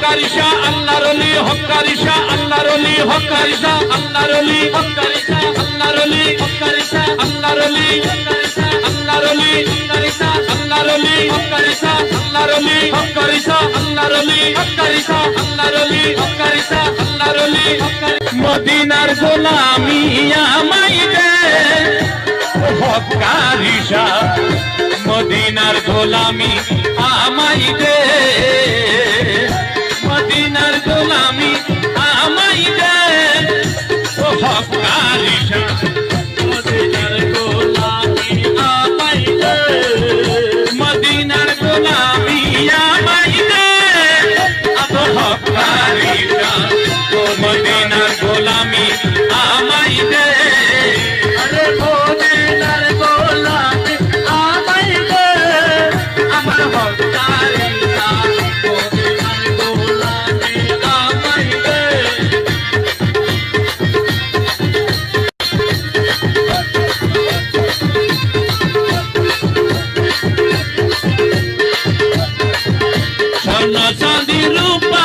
হক্কারিশা আল্লাহর ওলি হক্কারিশা আল্লাহর ওলি হক্কারিশা আল্লাহর ওলি হক্কারিশা আল্লাহর ওলি হক্কারিশা আল্লাহর ওলি হক্কারিশা আল্লাহর ওলি হক্কারিশা আল্লাহর ওলি হক্কারিশা আল্লাহর ওলি হক্কারিশা আল্লাহর ওলি হক্কারিশা আল্লাহর ওলি হক্কারিশা আল্লাহর ওলি মদিনার গোলামি আমায় দে হক্কারিশা মদিনার গোলামি আমায় দে মদিনার গোলামি আমায় দে ও হক্কারিশা মদিনার গোলামি আমায় দে মদিনার গোলামি আমায় দে ও হক্কারিশা মদিনার গোলামি আমায় দে আরে মদিনার গোলামি আমায় দে আমার হক্কারিশা মদিনার গোলামি আমায় দে সোনা চাঁদি রূপা